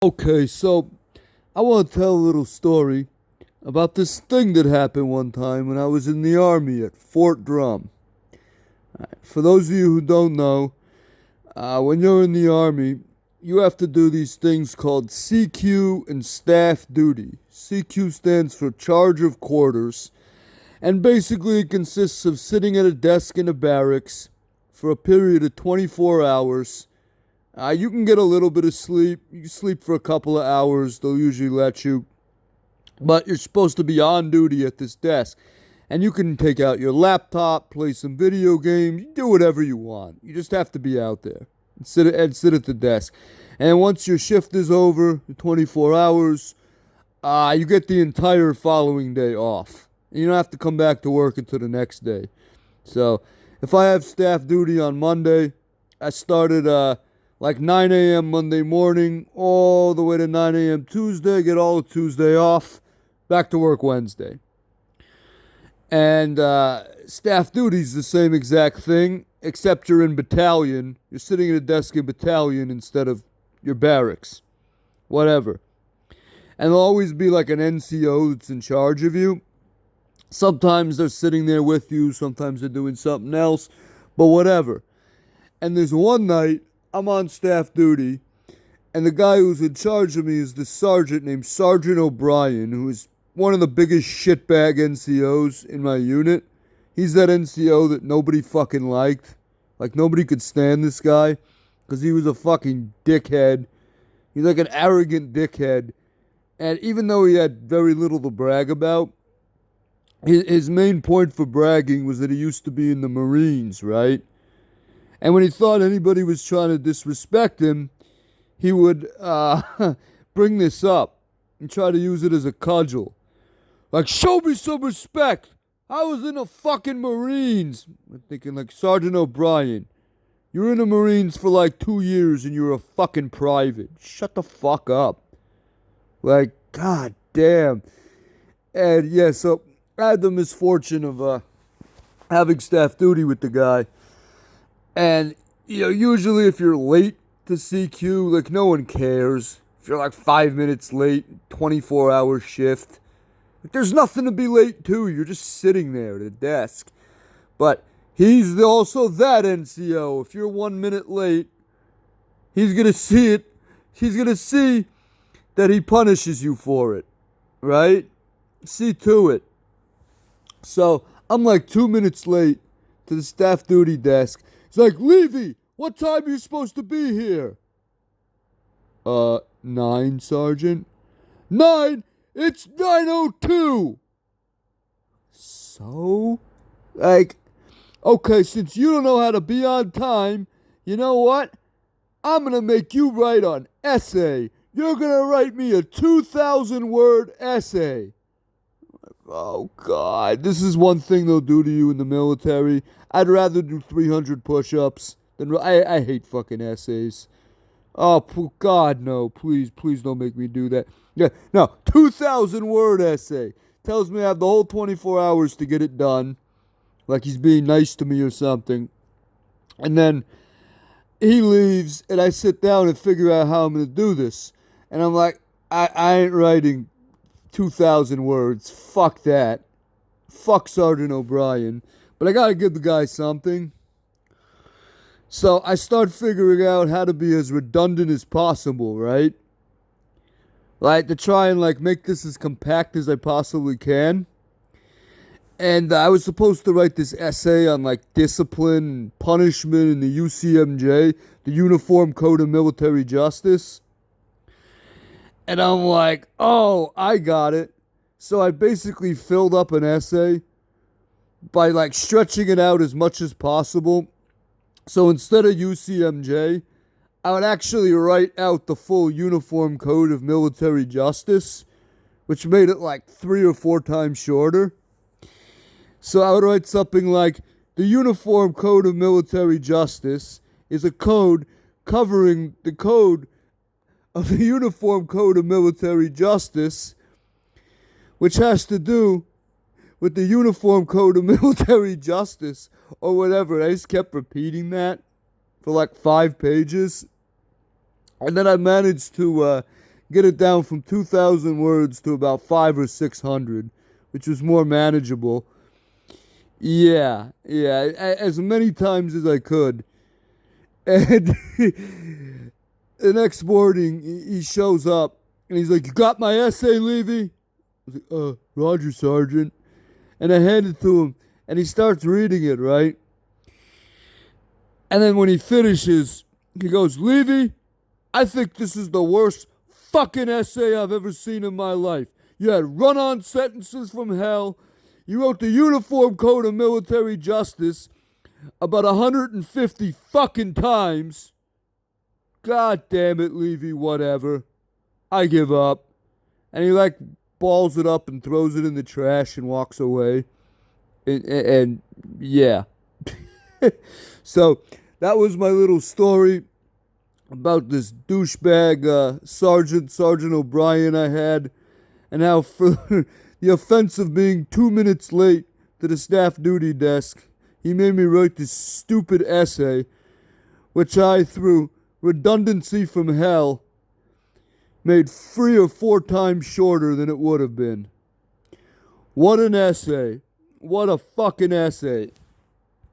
Okay, so I want to tell a little story about this thing that happened one time when I was in the army at Fort Drum. For those of you who don't know, when you're in the army, you have to do these things called CQ and staff duty. CQ stands for charge of quarters, and basically it consists of sitting at a desk in a barracks for a period of 24 hours. You can get a little bit of sleep. You can sleep for a couple of hours. They'll usually let you. But you're supposed to be on duty at this desk. And you can take out your laptop, play some video games, do whatever you want. You just have to be out there and sit at the desk. And once your shift is over, 24 hours, you get the entire following day off. And you don't have to come back to work until the next day. So if I have staff duty on Monday, I started like 9 a.m. Monday morning all the way to 9 a.m. Tuesday, get all of Tuesday off, back to work Wednesday. And staff duty's the same exact thing, except you're in battalion. You're sitting at a desk in battalion instead of your barracks. Whatever. And there'll always be like an NCO that's in charge of you. Sometimes they're sitting there with you, sometimes they're doing something else, but whatever. And there's one night I'm on staff duty, and the guy who's in charge of me is this sergeant named Sergeant O'Brien, who is one of the biggest shitbag NCOs in my unit. He's that NCO that nobody fucking liked. Like, nobody could stand this guy, because he was a fucking dickhead. He's like an arrogant dickhead. And even though he had very little to brag about, his main point for bragging was that he used to be in the Marines, right? And when he thought anybody was trying to disrespect him, he would bring this up and try to use it as a cudgel. Like, show me some respect. I was in the fucking Marines. I'm thinking, like, Sergeant O'Brien, you were in the Marines for like 2 years and you were a fucking private. Shut the fuck up. Like, god damn. And yeah, so I had the misfortune of having staff duty with the guy. And, usually if you're late to CQ, like, no one cares. If you're like 5 minutes late, 24-hour shift, like, there's nothing to be late to. You're just sitting there at a desk. But he's also that NCO. If you're 1 minute late, he's going to see it. He's going to see that he punishes you for it. Right? See to it. So I'm like 2 minutes late to the staff duty desk. He's like, Levy, what time are you supposed to be here? 9, Sergeant. 9? It's 9:02. So? Like, okay, since you don't know how to be on time, you know what? I'm going to make you write an essay. You're going to write me a 2,000-word essay. Oh, God. This is one thing they'll do to you in the military. I'd rather do 300 push-ups than... I hate fucking essays. Oh, God, no. Please don't make me do that. Yeah, no, 2,000-word essay. Tells me I have the whole 24 hours to get it done. Like he's being nice to me or something. And then he leaves, and I sit down and figure out how I'm going to do this. And I'm like, I ain't writing 2,000 words. Fuck that. Fuck Sergeant O'Brien. But I gotta give the guy something. So I start figuring out how to be as redundant as possible, right? Like, to try and, like, make this as compact as I possibly can. And I was supposed to write this essay on, like, discipline and punishment in the UCMJ, the Uniform Code of Military Justice. And I'm like, oh, I got it. So I basically filled up an essay by, like, stretching it out as much as possible. So instead of UCMJ, I would actually write out the full Uniform Code of Military Justice, which made it like 3 or 4 times shorter. So I would write something like, the Uniform Code of Military Justice is a code covering the code of the Uniform Code of Military Justice, which has to do with the Uniform Code of Military Justice, or whatever. I just kept repeating that for like 5 pages. And then I managed to get it down from 2,000 words to about 5 or 600, which was more manageable. Yeah, as many times as I could. And the next morning, he shows up and he's like, "You got my essay, Levy?" I was like, Roger, Sergeant. And I hand it to him and he starts reading it, right? And then when he finishes, he goes, "Levy, I think this is the worst fucking essay I've ever seen in my life. You had run on sentences from hell. You wrote the Uniform Code of Military Justice about 150 fucking times. God damn it, Levy, whatever. I give up." And he like balls it up and throws it in the trash and walks away. And yeah. So that was my little story about this douchebag Sergeant O'Brien I had, and how for the offense of being 2 minutes late to the staff duty desk, he made me write this stupid essay, which I, through redundancy from hell, made 3 or 4 times shorter than it would have been. What an essay. What a fucking essay.